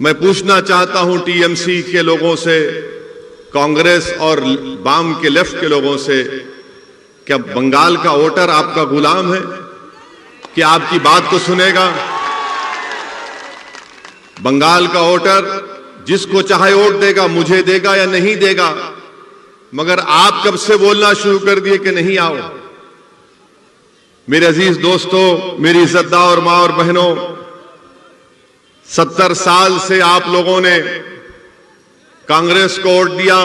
मैं पूछना चाहता हूं टीएमसी के लोगों से, कांग्रेस और वाम के लेफ्ट के लोगों से, क्या बंगाल का वोटर आपका गुलाम है? क्या आपकी बात को सुनेगा? बंगाल का वोटर जिसको चाहे वोट देगा, मुझे देगा या नहीं देगा, मगर आप कब से बोलना शुरू कर दिए कि नहीं आओ? मेरे अजीज दोस्तों, मेरी इज्जतदार मां और बहनों, 70 साल से आप लोगों ने कांग्रेस को वोट दिया,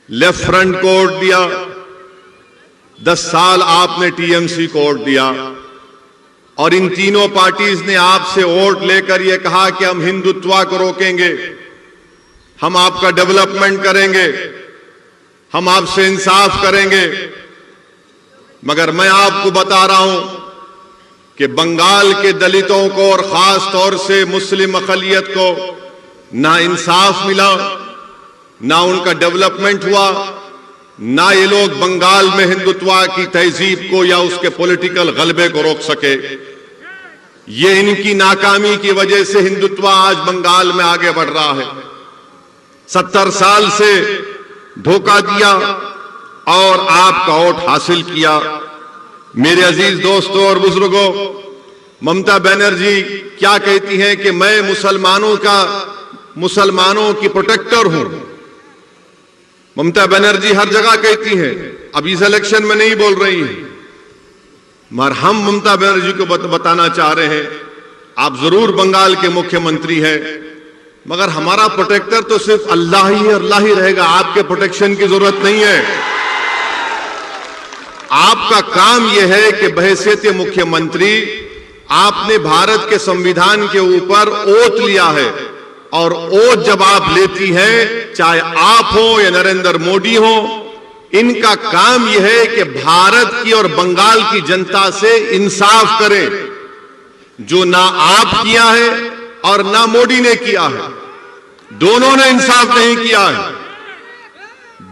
लेफ्ट फ्रंट को वोट दिया, 10 साल आपने टीएमसी को वोट दिया और इन तीनों पार्टीज ने आपसे वोट लेकर यह कहा कि हम हिंदुत्व को रोकेंगे, हम आपका डेवलपमेंट करेंगे, हम आपसे इंसाफ करेंगे। मगर मैं आपको बता रहा हूं कि बंगाल के दलितों को और खास तौर से मुस्लिम अक़लियत को ना इंसाफ मिला, ना उनका डेवलपमेंट हुआ, ना ये लोग बंगाल में हिंदुत्व की तहजीब को या उसके पॉलिटिकल गलबे को रोक सके। ये इनकी नाकामी की वजह से हिंदुत्व आज बंगाल में आगे बढ़ रहा है। 70 साल से धोखा दिया और आपका वोट हासिल किया। मेरे अजीज दोस्तों और बुजुर्गों, ममता बनर्जी क्या कहती हैं कि मैं मुसलमानों की प्रोटेक्टर हूं। ममता बनर्जी हर जगह कहती हैं, अब इस इलेक्शन में नहीं बोल रही हैं, मगर हम ममता बनर्जी को बताना चाह रहे हैं, आप जरूर बंगाल के मुख्यमंत्री हैं, मगर हमारा प्रोटेक्टर तो सिर्फ अल्लाह ही रहेगा। आपके प्रोटेक्शन की जरूरत नहीं है। आपका काम यह है कि बहैसियत मुख्यमंत्री आपने भारत के संविधान के ऊपर ओथ लिया है और ओथ जब आप लेती हैं, चाहे आप हो या नरेंद्र मोदी हो, इनका काम यह है कि भारत की और बंगाल की जनता से इंसाफ करें, जो ना आप किया है और ना मोदी ने किया है। दोनों ने इंसाफ नहीं किया है,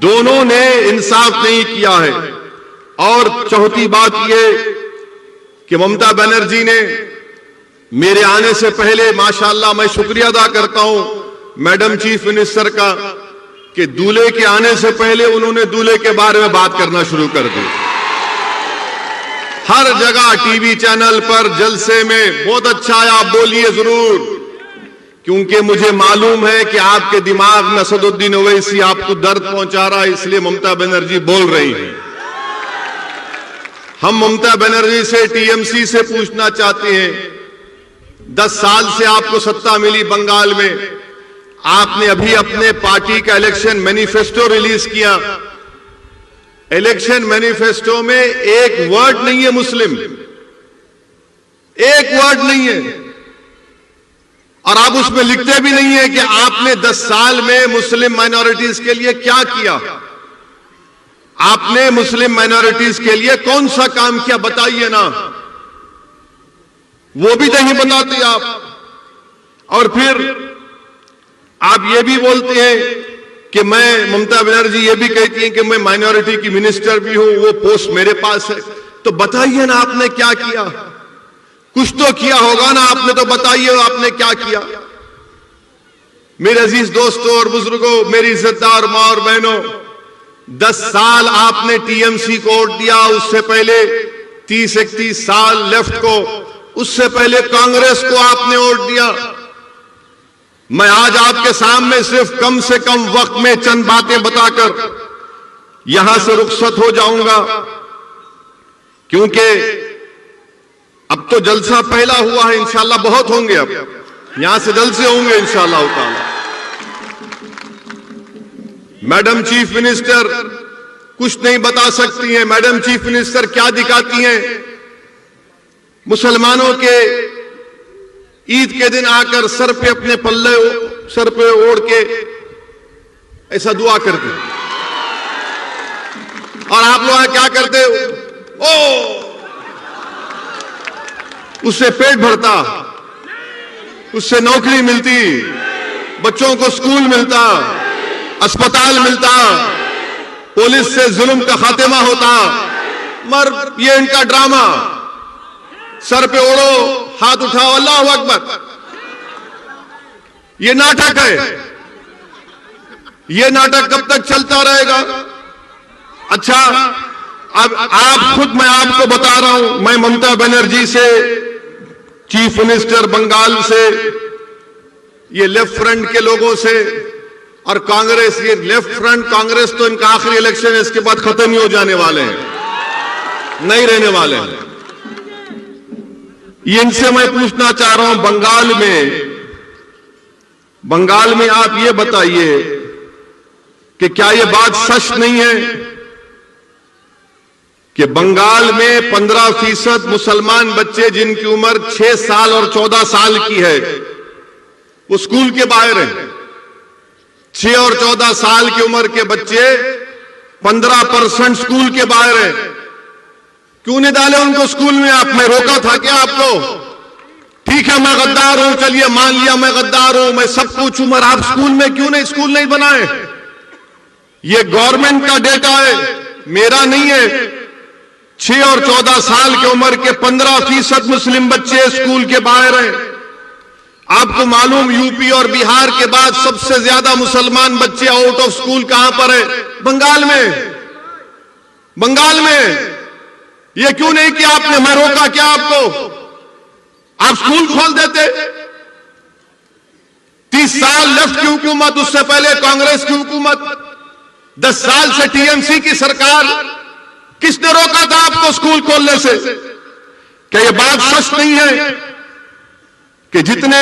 दोनों ने इंसाफ नहीं किया है। और चौथी बात यह कि ममता बनर्जी ने मेरे आने से पहले, माशाअल्लाह मैं शुक्रिया अदा करता हूं मैडम चीफ मिनिस्टर का, कि दूल्हे के आने से पहले उन्होंने दूल्हे के बारे में बात करना शुरू कर दी। हर जगह टीवी चैनल पर जलसे में बहुत अच्छा है, आप बोलिए जरूर, क्योंकि मुझे मालूम है कि आपके दिमाग में असदुद्दीन ओवैसी आपको दर्द पहुंचा रहा है, इसलिए ममता बनर्जी बोल रही है। हम ममता बनर्जी से, टीएमसी से पूछना चाहते हैं, 10 साल से आपको सत्ता मिली बंगाल में, आपने अभी अपने पार्टी का इलेक्शन मैनिफेस्टो रिलीज किया। इलेक्शन मैनिफेस्टो में एक वर्ड नहीं है मुस्लिम, एक वर्ड नहीं है, और आप उसमें लिखते भी नहीं है कि आपने 10 साल में मुस्लिम माइनॉरिटीज के लिए क्या किया, आपने मुस्लिम माइनॉरिटीज के लिए कौन सा काम किया, बताइए ना। वो भी नहीं बताते आप। और फिर आप ये भी बोलते हैं कि मैं, ममता बनर्जी ये भी कहती हैं कि मैं माइनॉरिटी की मिनिस्टर भी हूं, वो पोस्ट मेरे पास है। तो बताइए ना आपने क्या किया, कुछ तो किया होगा ना आपने, तो बताइए आपने क्या किया। मेरे अजीज दोस्तों और बुजुर्गों, मेरी इज्जतदार मां और बहनों, 10 साल आपने टीएमसी को वोट दिया, उससे पहले 30-31 साल लेफ्ट को, उससे पहले कांग्रेस को आपने वोट दिया। मैं आज आपके सामने सिर्फ कम से कम वक्त में चंद बातें बताकर यहां से रुखसत हो जाऊंगा, क्योंकि अब तो जलसा पहला हुआ है, इंशाल्लाह बहुत होंगे, अब यहां से जलसे होंगे इंशाल्लाह ताला। मैडम चीफ मिनिस्टर कुछ नहीं बता सकती हैं। मैडम चीफ मिनिस्टर क्या दिखाती हैं? मुसलमानों के ईद के दिन आकर सर पे अपने पल्ले सर पे ओढ़ के ऐसा दुआ करते, और आप लोग क्या करते? ओ, उससे पेट भरता, उससे नौकरी मिलती, बच्चों को स्कूल मिलता, अस्पताल मिलता, पुलिस से जुल्म का खात्मा होता। मगर ये इनका ड्रामा, सर पे ओढ़ो, हाथ उठाओ, अल्लाहू अकबर, ये नाटक है। ये नाटक कब तक चलता रहेगा? अच्छा, अब आप खुद, मैं आपको बता रहा हूं, मैं ममता बनर्जी से, चीफ मिनिस्टर बंगाल से, ये लेफ्ट फ्रंट के लोगों से और कांग्रेस, ये लेफ्ट फ्रंट कांग्रेस तो इनका आखिरी इलेक्शन है, इसके बाद खत्म ही हो जाने वाले हैं, नहीं रहने वाले हैं। ये इनसे मैं पूछना चाह रहा हूं, बंगाल में आप ये बताइए कि क्या ये बात सच नहीं है कि बंगाल में 15% मुसलमान बच्चे जिनकी उम्र 6 साल और 14 साल की है वो स्कूल के बाहर हैं। 6 और 14 साल की उम्र के बच्चे 15% स्कूल के बाहर हैं। क्यों नहीं डाले उनको स्कूल में? आप, मैं रोका था क्या आपको? ठीक है, मैं गद्दार हूं, चलिए मान लिया मैं गद्दार हूं, मैं सब कुछ हूं, मगर आप स्कूल में क्यों नहीं स्कूल नहीं बनाए? ये गवर्नमेंट का डेटा है, मेरा नहीं है। 6 और 14 साल की उम्र के 15% मुस्लिम बच्चे स्कूल के बाहर हैं। आपको मालूम, यूपी और बिहार के बाद सबसे ज्यादा मुसलमान बच्चे आउट ऑफ स्कूल कहां पर है? बंगाल में। बंगाल में ये क्यों नहीं किया आपने? मैं रोका क्या आपको? आप स्कूल खोल देते। 30 साल लेफ्ट की हुकूमत, उससे पहले कांग्रेस की हुकूमत, 10 साल से टीएमसी की सरकार, किसने रोका था आपको स्कूल खोलने से? क्या यह बात सच नहीं है कि जितने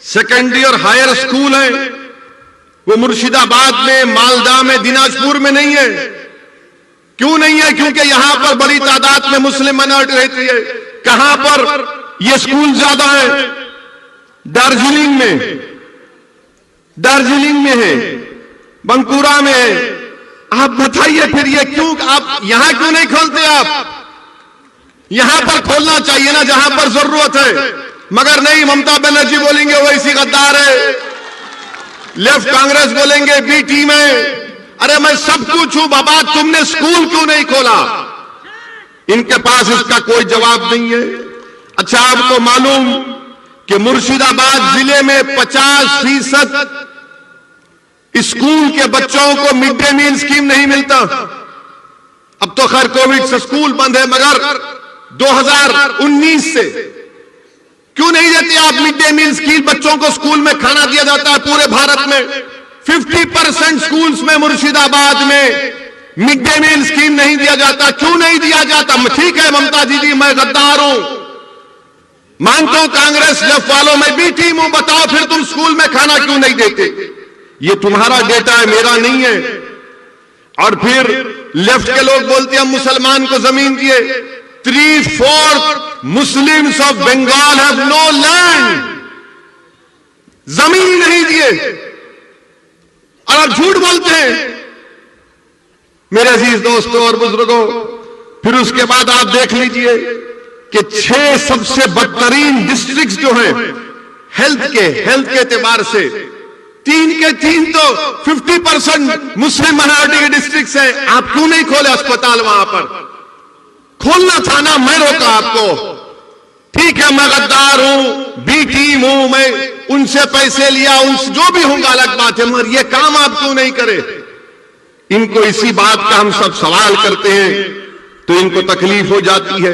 सेकेंडरी और हायर स्कूल हैं वो मुर्शिदाबाद में, मालदा में, दिनाजपुर में नहीं है? क्यों नहीं है? क्योंकि यहां पर बड़ी तादाद में मुस्लिम माइनॉरिटी रहती है। कहां पर ये स्कूल ज्यादा है? दार्जिलिंग में है, बंकुरा में है। आप बताइए फिर ये क्यों, आप यहां क्यों नहीं खोलते? आप यहां पर खोलना चाहिए ना जहां पर जरूरत है, मगर नहीं। ममता बनर्जी बोलेंगे वो इसी गद्दार है, लेफ्ट कांग्रेस बोलेंगे बी टीम है। अरे मैं सब कुछ हूं बाबा, तुमने स्कूल क्यों नहीं खोला? इनके पास इसका कोई जवाब नहीं है। अच्छा, आपको मालूम कि मुर्शिदाबाद जिले में 50% स्कूल के बच्चों को मिड डे मील स्कीम नहीं मिलता। अब तो खैर कोविड से स्कूल बंद है, मगर 2019 से क्यों नहीं देते आप मिड डे मील स्कीम? बच्चों को स्कूल में खाना दिया जाता है पूरे भारत में। 50% स्कूल्स में मुर्शिदाबाद में मिड डे मील स्कीम नहीं दिया जाता। क्यों नहीं दिया जाता? ठीक है ममता दीदी, मैं गद्दार हूं, मानता हूं कांग्रेस लेफ्ट वालों में भी टीम हूं, बताओ फिर तुम स्कूल में खाना क्यों नहीं देते? ये तुम्हारा डेटा है, मेरा नहीं है। और फिर लेफ्ट के लोग बोलते हैं हम मुसलमान को जमीन दिए। 3/4 Muslims of Bengal have no land, जमीन नहीं दिए और आप झूठ बोलते हैं। मेरे अजीज दोस्तों और बुजुर्गों, फिर उसके बाद आप देख लीजिए कि 6 सबसे बदतरीन डिस्ट्रिक्ट जो हैं हेल्थ के एतबार से, 3 के 3 तो 50% मुस्लिम माइनॉरिटी के डिस्ट्रिक्ट हैं। आप क्यों नहीं खोले अस्पताल? वहां पर खोलना था ना, मैं रोका आपको। ठीक है, मैं गद्दार हूं, बी टीम हूं, मैं उनसे पैसे लिया, उनसे जो भी होगा अलग बात है, मगर ये काम आप क्यों नहीं करे? इनको इसी बात का हम सब सवाल करते हैं तो इनको तकलीफ हो जाती है।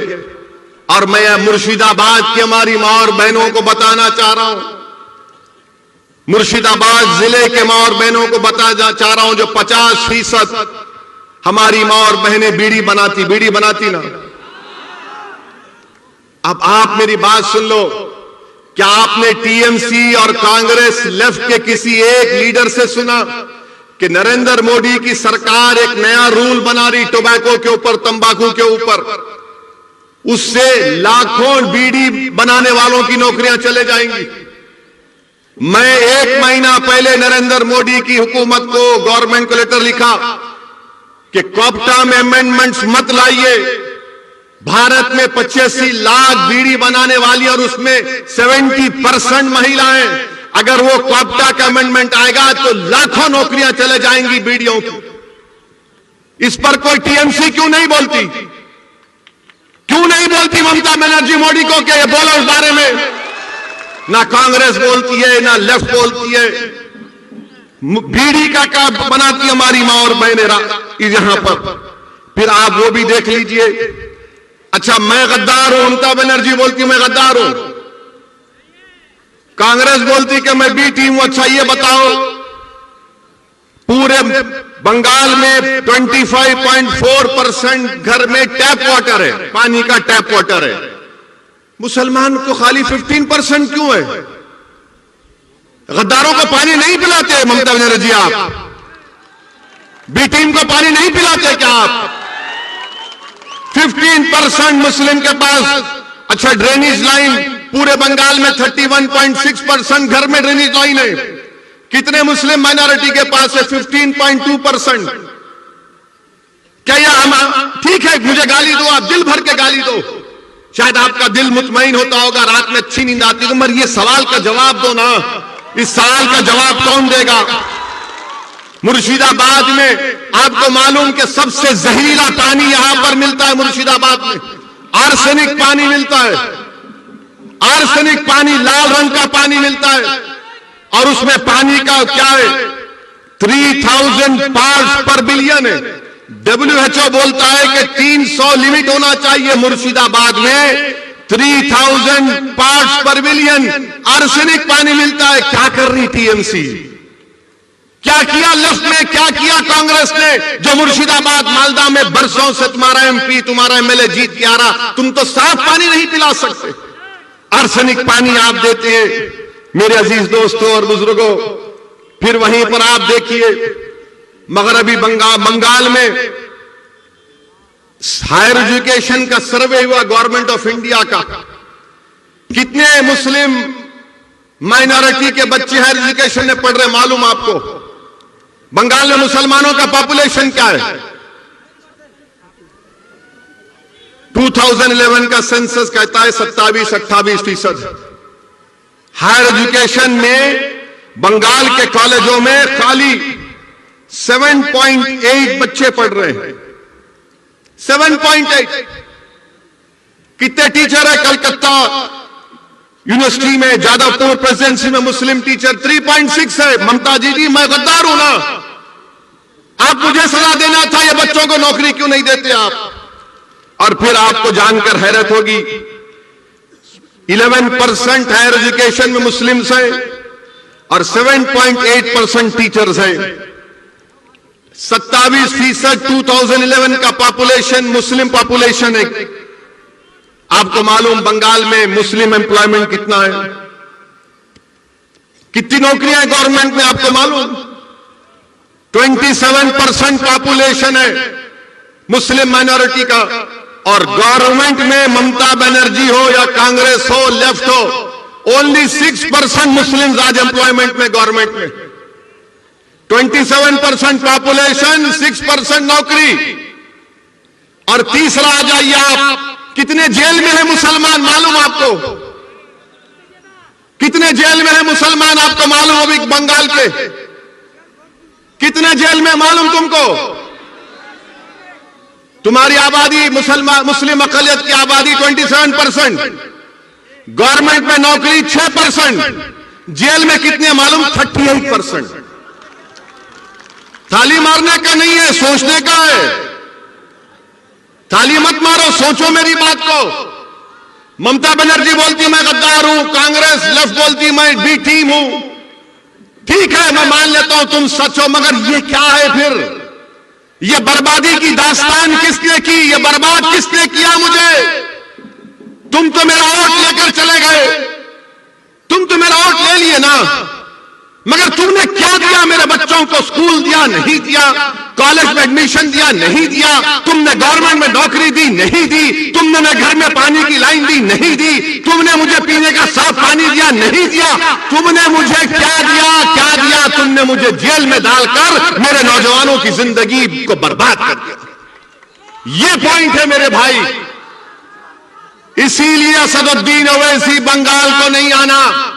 और मैं मुर्शिदाबाद की हमारी मां और बहनों को बताना चाह रहा हूं, मुर्शिदाबाद जिले के मां और बहनों को बताना चाह रहा हूं, जो 50% हमारी मां और बहनें बीड़ी बनाती ना। अब आप मेरी बात सुन लो। क्या आपने टीएमसी और कांग्रेस लेफ्ट के किसी एक लीडर से सुना कि नरेंद्र मोदी की सरकार एक नया रूल बना रही टोबैको के ऊपर, तंबाकू के ऊपर, उससे लाखों बीड़ी बनाने वालों की नौकरियां चले जाएंगी? मैं 1 महीना पहले नरेंद्र मोदी की हुकूमत को, गवर्नमेंट को लेटर लिखा कि क्वाप्टा में अमेंडमेंट्स मत लाइए। भारत में 85 लाख बीड़ी बनाने वाली और उसमें 70% महिलाएं। अगर वो क्वाप्टा का अमेंडमेंट आएगा तो लाखों नौकरियां चले जाएंगी बीड़ियों की। इस पर कोई टीएमसी क्यों नहीं बोलती? क्यों नहीं बोलती ममता बनर्जी मोदी को कि ये बोलो इस बारे में? ना कांग्रेस बोलती है ना लेफ्ट बोलती है, बीड़ी का बनाती हमारी मां और बहनें यहां पर। फिर आप वो भी देख लीजिए। अच्छा, मैं गद्दार हूं, ममता बनर्जी बोलती मैं गद्दार हूं, कांग्रेस बोलती कि मैं बी टीम हूं। अच्छा ये बताओ, पूरे बंगाल में 25.4% घर में टैप वाटर है, पानी का टैप वाटर है। मुसलमान को खाली 15% क्यों है? गद्दारों को पानी नहीं पिलाते ममता बनर्जी? आप बी टीम को पानी नहीं पिलाते क्या आप? 15% मुस्लिम के पास। अच्छा, ड्रेनेज लाइन पूरे बंगाल में 31.6% घर में ड्रेनेज लाइन है। कितने मुस्लिम माइनॉरिटी के पास है? 15.2%। क्या यह ठीक है? मुझे गाली दो, आप दिल भर के गाली दो, शायद आपका दिल मुतमईन होता होगा, रात में अच्छी नींद आती है, मगर ये सवाल का जवाब दो ना। इस सवाल का जवाब कौन देगा? मुर्शिदाबाद में आपको मालूम कि सबसे जहरीला पानी यहां पर मिलता है। मुर्शिदाबाद में आर्सेनिक पानी मिलता है, आर्सेनिक पानी, लाल रंग का पानी मिलता है, और उसमें पानी का क्या है? 3000 पार्ट्स पर बिलियन है। WHO बोलता है कि 300 लिमिट होना चाहिए। मुर्शिदाबाद में 3000 पार्ट्स पर बिलियन आर्सेनिक पानी मिलता है। क्या कर रही टीएमसी? क्या किया लेफ्ट ने, क्या किया कांग्रेस ने, जो मुर्शिदाबाद मालदा में बरसों से तुम्हारा एमपी, तुम्हारा एमएलए जीत के आ रहा? तुम तो साफ पानी नहीं पिला सकते, आर्सेनिक पानी आप देते हैं। मेरे अजीज दोस्तों और बुजुर्गों, फिर वहीं पर आप देखिए मगरबी बंगाल में हायर एजुकेशन का सर्वे हुआ गवर्नमेंट ऑफ इंडिया का। कितने मुस्लिम माइनॉरिटी के बच्चे हायर एजुकेशन में पढ़ रहे मालूम आपको? बंगाल में मुसलमानों का पॉपुलेशन क्या है? 2011 का सेंसस कहता है 27-28%। हायर एजुकेशन में बंगाल के कॉलेजों में खाली 7.8 बच्चे पढ़ रहे हैं। 7.8। कितने टीचर है कलकत्ता यूनिवर्सिटी में, जादवपुर प्रेसिडेंसी में मुस्लिम टीचर 3.6 है। ममता जी, मैं गद्दार हूं ना? आप मुझे सलाह देना था, ये बच्चों को नौकरी क्यों नहीं देते आप? और फिर आपको जानकर हैरत होगी, 11% हायर एजुकेशन में मुस्लिम्स हैं और 7.8% टीचर्स हैं। 27% 2011 का पॉपुलेशन मुस्लिम पॉपुलेशन है। आपको मालूम बंगाल में मुस्लिम एम्प्लॉयमेंट कितना है? कितनी नौकरियां हैं गवर्नमेंट में आपको मालूम? 27% पॉपुलेशन है मुस्लिम माइनॉरिटी का, और गवर्नमेंट में ममता बनर्जी हो या कांग्रेस हो, लेफ्ट हो, ओनली 6% मुस्लिम आज एम्प्लॉयमेंट में गवर्नमेंट में। 27% पॉपुलेशन, 6% नौकरी। और तीसरा आ जाइए आप, कितने जेल में है मुसलमान मालूम आपको? कितने जेल में है मुसलमान आपको मालूम? अभी बंगाल के कितने जेल में मालूम तुमको? तुम्हारी आबादी मुस्लिम अकलियत की आबादी 27%, गवर्नमेंट में नौकरी 6%, जेल में कितने मालूम? 38%। ताली मारने का नहीं है, सोचने का है। ताली मत मारो, सोचो मेरी बात को। ममता बनर्जी बोलती मैं गद्दार हूं, कांग्रेस लेफ्ट बोलती मैं बी टीम हूं। ठीक है, मैं मान लेता हूं तुम सच हो, मगर ये क्या है फिर? ये बर्बादी की दास्तान किसने की? ये बर्बाद किसने किया मुझे? तुम तो मेरा वोट लेकर चले गए, तुम तो मेरा वोट ले लिए ना, मगर तुमने क्या दिया मेरे बच्चों को? स्कूल दिया नहीं दिया, कॉलेज में एडमिशन दिया नहीं दिया, तुमने गवर्नमेंट में नौकरी दी नहीं दी, तुमने घर में पानी की लाइन दी नहीं दी, तुमने मुझे पीने का साफ पानी दिया नहीं दिया, तुमने मुझे क्या दिया? क्या दिया? तुमने मुझे जेल में डालकर मेरे नौजवानों की जिंदगी को बर्बाद कर दिया। ये पॉइंट है मेरे भाई। इसीलिए असदुद्दीन ओवैसी बंगाल को नहीं आना।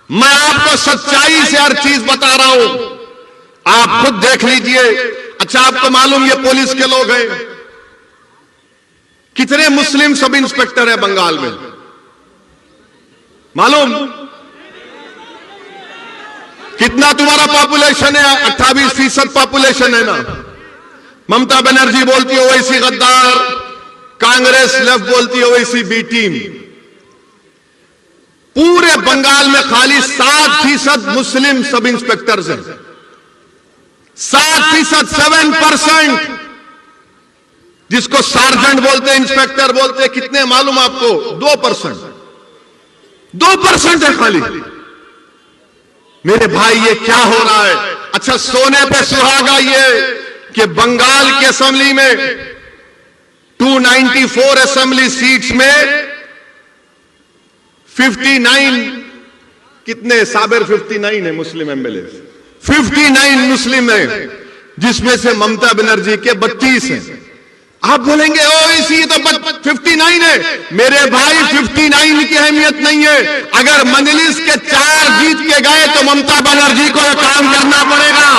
मैं आपको सच्चाई से हर चीज बता रहा हूं, आप खुद देख लीजिए। अच्छा, आपको मालूम ये पुलिस के लोग हैं, कितने मुस्लिम सब इंस्पेक्टर है बंगाल में मालूम? कितना तुम्हारा पॉपुलेशन है? 28% पॉपुलेशन है ना। ममता बनर्जी बोलती है ओवैसी गद्दार, कांग्रेस लेफ्ट बोलती है ओवैसी बी टीम। पूरे बंगाल में खाली 7% मुस्लिम सब इंस्पेक्टर्स हैं। 7%, 7%, जिसको सार्जेंट बोलते हैं, इंस्पेक्टर बोलते हैं। कितने मालूम आपको? 2%। 2% है खाली। मेरे भाई ये क्या हो रहा है? अच्छा, सोने पे सुहागा ये कि बंगाल की असेंबली में 294 असेंबली सीट्स में 59 कितने साबिर 59 है मुस्लिम एमएलए, 59 मुस्लिम है, जिसमें से ममता बनर्जी के 32 हैं। आप बोलेंगे ओ इसी तो 59 है। मेरे भाई 59 की अहमियत नहीं है। अगर मजलिस के 4 जीत के गए तो ममता बनर्जी को यह काम करना पड़ेगा।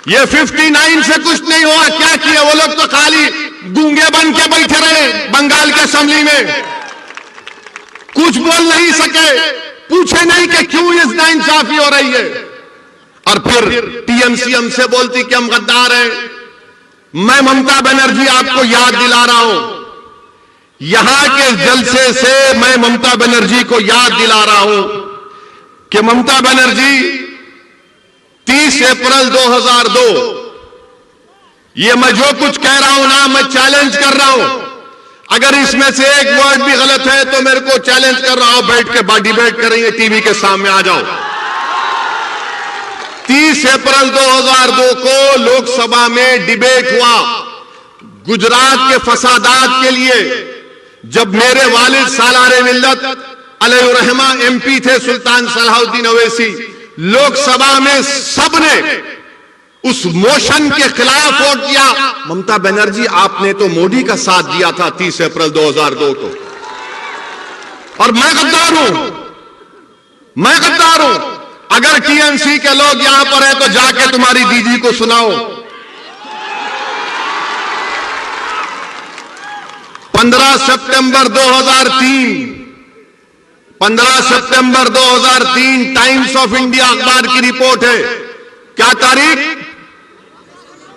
ये 59 से कुछ नहीं हुआ। क्या किया वो लोग? तो खाली गूंगे बन के बैठे रहे बंगाल के असेंबली में, कुछ बोल नहीं सके, पूछे नहीं कि क्यों इस नाइंसाफी हो रही है। और फिर टीएमसी हमसे बोलती कि हम गद्दार हैं। मैं ममता बनर्जी आपको याद दिला रहा हूं, यहां के जलसे से मैं ममता बनर्जी को याद दिला रहा हूं कि ममता बनर्जी 30 अप्रैल 2002, ये मैं जो कुछ कह रहा हूं ना, मैं चैलेंज कर रहा हूं। अगर इसमें से एक वर्ड भी गलत है तो मेरे को चैलेंज कर रहा हूं, बैठ के डिबेट करेंगे, टीवी के सामने आ जाओ। 30 अप्रैल 2002 को लोकसभा में डिबेट हुआ गुजरात के फसादात के लिए, जब मेरे वालिद सालारे मिल्लत अलैहिर्रहमा एमपी थे, सुल्तान सलाहुद्दीन ओवैसी। लोकसभा में सबने उस मोशन के खिलाफ वोट दिया। ममता बनर्जी आपने तो मोदी का साथ दिया था 30 अप्रैल 2002 को। और मैं गद्दार हूं, मैं गद्दार हूं। अगर टीएमसी के लोग यहां पर है तो जाके तुम्हारी दीदी को सुनाओ। 15 सितंबर 2003, 15 सितंबर 2003 टाइम्स ऑफ इंडिया अखबार की रिपोर्ट है। क्या तारीख?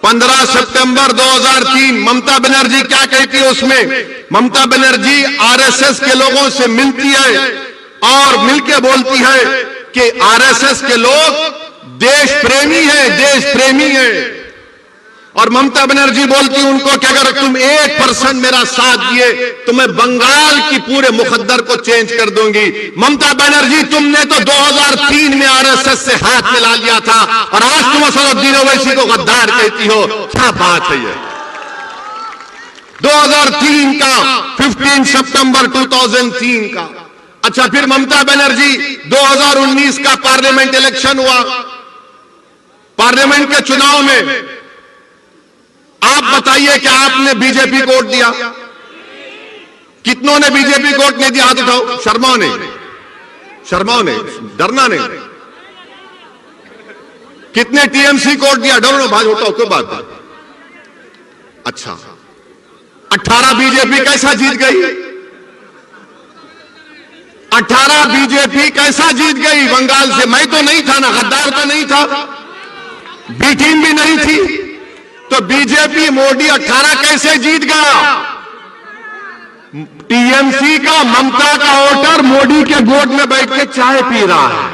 15 सितंबर 2003। ममता बनर्जी क्या कहती है उसमें? ममता बनर्जी आरएसएस के लोगों से मिलती है और मिलके बोलती है कि आरएसएस के लोग देश प्रेमी हैं, देश प्रेमी हैं। और ममता बनर्जी बोलती उनको कि अगर तुम 1% मेरा साथ दिए तो मैं बंगाल की पूरे मुकद्दर को चेंज कर दूंगी। ममता बनर्जी, तुमने तो 2003 में आरएसएस से हाथ मिला लिया था और आज तुम असदुद्दीन ओवैसी को गद्दार कहती हो। क्या बात है ये? 2003 का, 15 सितंबर 2003 का। अच्छा, फिर ममता बनर्जी 2019 का पार्लियामेंट इलेक्शन हुआ। पार्लियामेंट के चुनाव में आप बताइए कि आपने बीजेपी को वोट दिया? कितनों ने बीजेपी को वोट नहीं दिया? हाथ उठाओ। शर्मा ने, शर्मा ने, डरना नहीं। कितने टीएमसी को वोट दिया? डरो भाई, उठाओ, कोई बात नहीं। अच्छा, 18 बीजेपी कैसा जीत गई? 18 बीजेपी कैसा जीत गई बंगाल से? मैं तो नहीं था ना, गद्दार तो नहीं था, बी टीम भी नहीं थी, तो बीजेपी मोदी 18 कैसे जीत गया? टीएमसी का, ममता का वोटर मोदी के गोद में बैठ के चाय पी रहा है।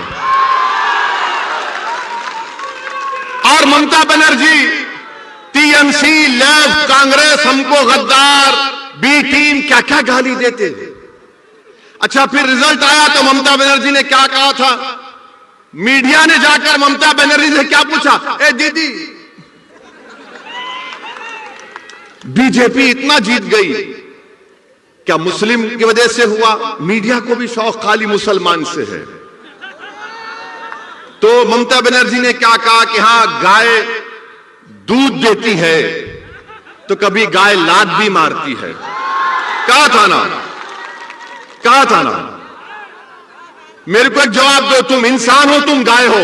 और ममता बनर्जी, टीएमसी, लेफ्ट, कांग्रेस हमको गद्दार, बी टीम, क्या क्या गाली देते थे। अच्छा, फिर रिजल्ट आया तो ममता बनर्जी ने क्या कहा था? मीडिया ने जाकर ममता बनर्जी से क्या पूछा? ए दीदी, बीजेपी इतना जीत गई, क्या मुस्लिम की वजह से हुआ? मीडिया को भी शौक खाली मुसलमान से है। तो ममता बनर्जी ने क्या कहा कि हां, गाय दूध देती है तो कभी गाय लात भी मारती है। कहा था ना, कहा था ना। मेरे को एक जवाब दो, तुम इंसान हो, तुम गाय हो?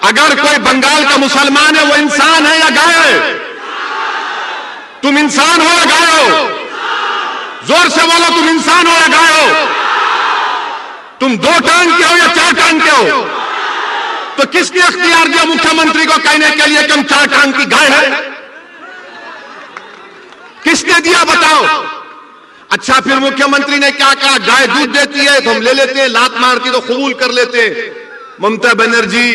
अगर कोई बंगाल का मुसलमान है, वो इंसान है या गाय है? तुम इंसान हो या गाय हो? जोर से बोलो, तुम इंसान हो या गाय हो? तुम 2 टांग के हो या 4 टांग के हो? तो किसने अख्तियार दिया मुख्यमंत्री को कहने के लिए कि हम 4 टांग की गाय है? किसने दिया बताओ? अच्छा, फिर मुख्यमंत्री ने क्या कहा? गाय दूध देती है तो हम ले लेते हैं, लात मारती तो कबूल कर लेते हैं। ममता बनर्जी,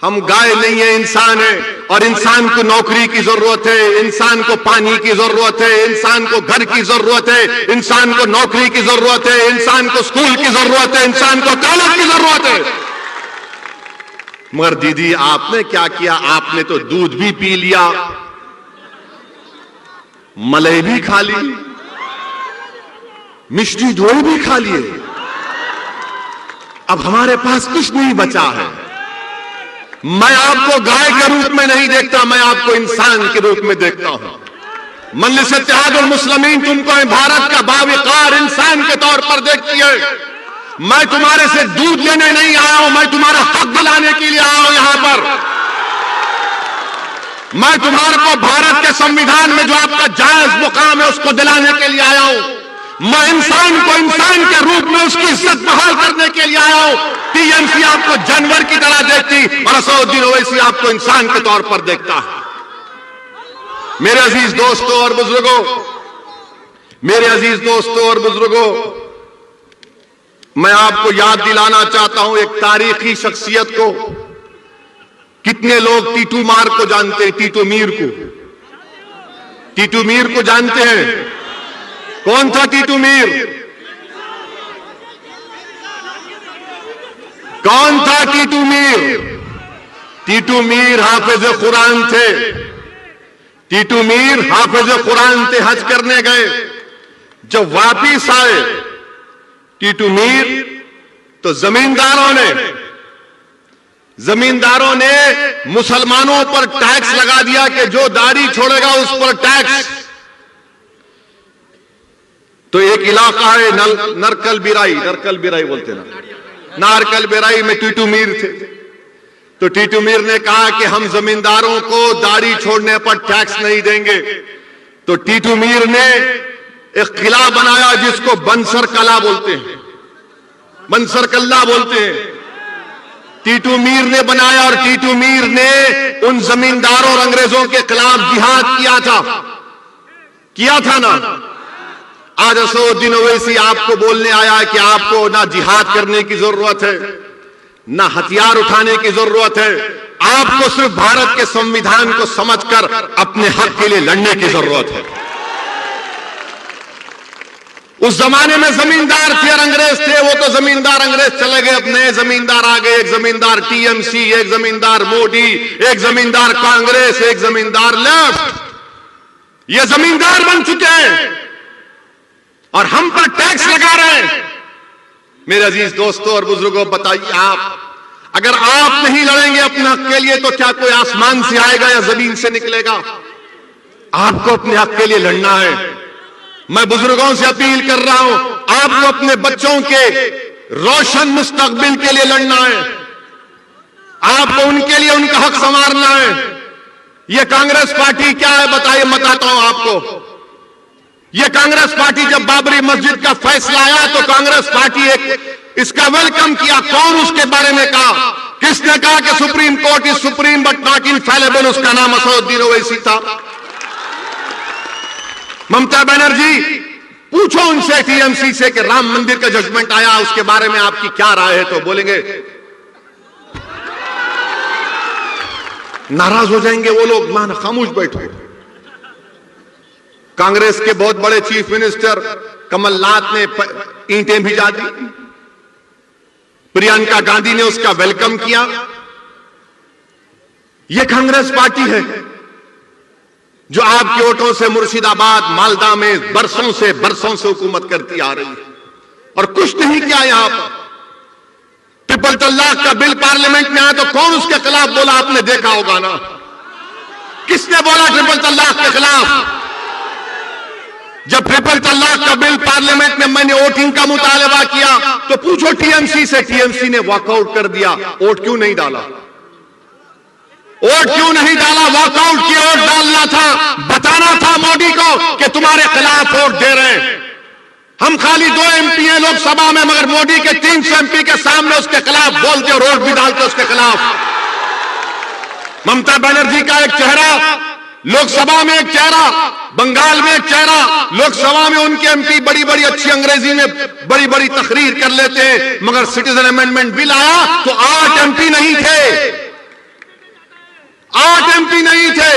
हम गाय नहीं है, इंसान है, और इंसान को नौकरी की जरूरत है, इंसान को पानी की जरूरत है, इंसान को घर की जरूरत है, इंसान को नौकरी की जरूरत है, इंसान को स्कूल की जरूरत है, इंसान को कॉलेज की जरूरत है। मगर दीदी, आपने क्या किया? आपने तो दूध भी पी लिया, मलाई भी खा ली, मिष्टी दोई भी खा लिए। अब हमारे पास कुछ नहीं बचा है। मैं आपको गाय के रूप में नहीं देखता, मैं आपको इंसान के रूप में देखता हूं। मजलिस इत्तेहादुल मुस्लिमीन तुमको भारत का बावकार इंसान के तौर पर देखती है। मैं तुम्हारे से दूध लेने नहीं आया हूं, मैं तुम्हारा हक दिलाने के लिए आया हूं यहां पर। मैं तुम्हारे को भारत के संविधान में जो आपका जायज मुकाम है उसको दिलाने के लिए आया हूं। मैं इंसान को इंसान के रूप में उसकी इज्जत बहाल करने के लिए आया हूं। टीएमसी आपको जानवर की तरह देखती और असदुद्दीन ओवैसी आपको इंसान के तौर पर देखता है। मेरे अजीज दोस्तों और बुजुर्गों, मेरे अजीज दोस्तों और बुजुर्गों, मैं आपको याद दिलाना चाहता हूं एक तारीखी शख्सियत को। कितने लोग टीटू मार को जानते हैं? टीटू मीर को, टीटू मीर को जानते हैं? कौन था टीटू मीर? कौन था टीटू मीर? टीटू मीर हाफिज कुरान थे। टीटू मीर हाफिज कुरान थे, हज करने गए। जब वापिस आए टीटू मीर, तो जमींदारों ने मुसलमानों पर टैक्स लगा दिया कि जो दाढ़ी छोड़ेगा उस पर टैक्स। तो एक इलाका है नरकल बिराई बोलते ना, नारकल बिराई में टीटू मीर थे। तो टीटू मीर ने कहा कि हम जमींदारों को दाढ़ी छोड़ने पर टैक्स नहीं देंगे। तो टीटू मीर ने एक किला बनाया जिसको बंसर कला बोलते हैं, बंसर कल्ला बोलते हैं। टीटू मीर ने बनाया और टीटू मीर ने उन जमींदारों और अंग्रेजों के खिलाफ जिहाद किया था ना। आज असदुद्दीन ओवैसी आपको बोलने आया कि आपको ना जिहाद करने की जरूरत है, ना हथियार उठाने की जरूरत है, आपको सिर्फ भारत के संविधान को समझकर अपने हक के लिए लड़ने की जरूरत है। उस जमाने में जमींदार थे और अंग्रेज थे, वो तो जमींदार अंग्रेज चले गए, अब नए जमींदार आ गए। एक जमींदार टीएमसी, एक जमींदार मोदी, एक जमींदार कांग्रेस, एक जमींदार लेफ्ट। ये जमींदार बन चुके हैं और हम पर टैक्स लगा रहे हैं। मेरे अजीज दोस्तों और बुजुर्गों, बताइए आप, अगर आप नहीं लड़ेंगे अपने हक के लिए तो क्या कोई आसमान से आएगा या जमीन से निकलेगा? आपको अपने हक के लिए लड़ना है। मैं बुजुर्गों से अपील कर रहा हूं, आपको अपने बच्चों के रोशन मुस्तकबिल के लिए लड़ना है। आपको उनके लिए उनका हक संवारना है। यह कांग्रेस पार्टी क्या है बताइए, बताता हूं आपको। यह कांग्रेस पार्टी जब बाबरी मस्जिद का फैसला आया तो कांग्रेस पार्टी इसका वेलकम किया। कौन उसके बारे में कहा? किसने कहा कि supreme court is supreme but not infallible? उसका नाम असदुद्दीन ओवैसी था। ममता बनर्जी, पूछो उनसे टीएमसी से कि राम मंदिर का जजमेंट आया, उसके बारे में आपकी क्या राय है? तो बोलेंगे, नाराज हो जाएंगे वो लोग, मान खामोश बैठो। कांग्रेस के बहुत बड़े चीफ मिनिस्टर कमलनाथ ने ईंटें भिजा दी, प्रियंका गांधी ने उसका वेलकम किया। यह कांग्रेस पार्टी है जो आपके वोटों से मुर्शिदाबाद, मालदा में बरसों से हुकूमत करती आ रही है और कुछ नहीं किया। यहां पर ट्रिपल तलाक का बिल पार्लियामेंट में आया तो कौन उसके खिलाफ बोला? आपने देखा होगा ना, किसने बोला ट्रिपल तलाक के खिलाफ? जब ट्रिपल तलाक का बिल पार्लियामेंट में मैंने वोटिंग का मुतालबा किया तो पूछो टीएमसी से, टीएमसी ने वॉकआउट कर दिया। वोट क्यों नहीं डाला? वोट क्यों नहीं डाला? वॉकआउट किया। वोट डालना था, बताना था मोदी को कि तुम्हारे खिलाफ वोट दे रहे हैं। हम खाली 2 MP हैं लोकसभा में, मगर मोदी के 300 MP के सामने उसके खिलाफ बोलते और वोट भी डालते उसके खिलाफ। ममता बनर्जी का एक चेहरा लोकसभा में, एक चेहरा बंगाल में, एक चेहरा लोकसभा में। उनके MP बड़ी बड़ी अच्छी अंग्रेजी में बड़ी बड़ी तकरीर कर लेते हैं, मगर सिटीजन अमेंडमेंट बिल आया तो 8 MP नहीं थे, 8 MP नहीं थे।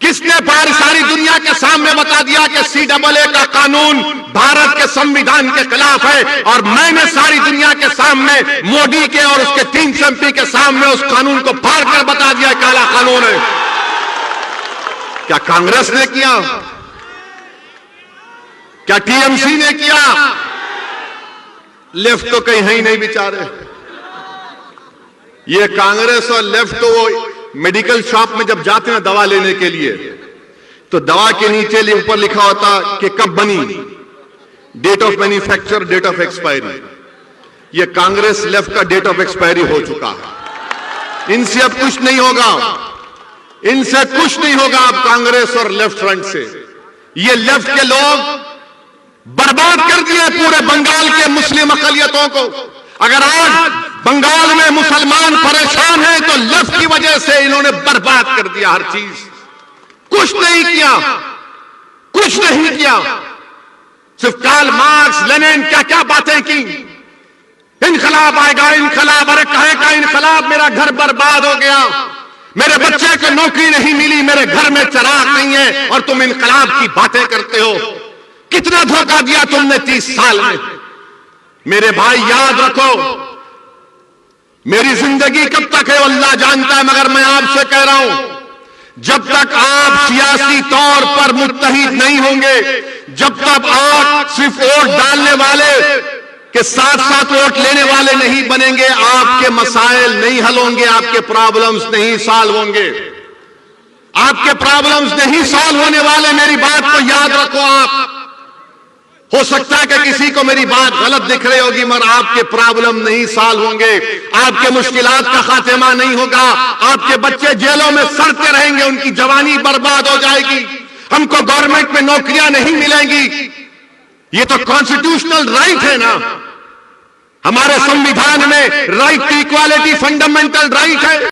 किसने सारी दुनिया के सामने बता दिया कि CAA का कानून भारत के संविधान के खिलाफ है, और मैंने सारी दुनिया के सामने मोदी के और उसके 300 MP के सामने उस कानून को फाड़ कर बता दिया काला कानून है। क्या कांग्रेस ने किया? क्या TMC ने किया? लेफ्ट तो कहीं है ही नहीं बेचारे। ये कांग्रेस और लेफ्ट तो वो मेडिकल शॉप में जब जाते हैं दवा लेने के लिए, तो दवा के नीचे ऊपर लिखा होता कि कब बनी, date of manufacture, date of expiry. ये कांग्रेस लेफ्ट का डेट ऑफ एक्सपायरी हो चुका है। इनसे अब कुछ नहीं होगा, इनसे कुछ नहीं होगा अब कांग्रेस और लेफ्ट फ्रंट से। ये लेफ्ट के लोग बर्बाद कर दिए पूरे बंगाल के मुस्लिम अकलियतों को। अगर आज बंगाल में मुसलमान परेशान हैं तो लेफ्ट की वजह से इन्होंने बर्बाद कर दिया हर चीज। कुछ नहीं किया, कुछ नहीं किया। सिर्फ कार्ल मार्क्स, लेनिन क्या क्या बातें की। इनकलाब आएगा, इनकलाब। अरे कहे का इनकलाब? मेरा घर बर्बाद हो गया, मेरे बच्चे को नौकरी नहीं मिली, मेरे घर में चिराग नहीं है, और तुम इनकलाब की बातें करते हो। कितना धोखा दिया तुमने 30 साल में। मेरे भाई याद रखो, मेरी जिंदगी कब तक है अल्लाह जानता है, मगर मैं आपसे कह रहा हूं, जब तक आप सियासी तौर पर मुत्तहिद नहीं होंगे, जब तक आप सिर्फ वोट डालने वाले के साथ साथ वोट लेने वाले नहीं बनेंगे, आपके मसाइल नहीं हल होंगे, आपके प्रॉब्लम्स नहीं सॉल्व होंगे, आपके प्रॉब्लम्स नहीं सॉल्व होने वाले। मेरी बात को याद रखो आप। हो सकता है कि किसी को मेरी बात गलत दिख रही होगी, मगर आपके प्रॉब्लम नहीं सॉल्व होंगे, आपके मुश्किलात का खात्मा नहीं होगा, आपके बच्चे जेलों में सड़ते रहेंगे, उनकी जवानी बर्बाद हो जाएगी, हमको गवर्नमेंट में नौकरियां नहीं मिलेंगी। ये तो कॉन्स्टिट्यूशनल राइट है ना, हमारे संविधान में right to equality fundamental right है।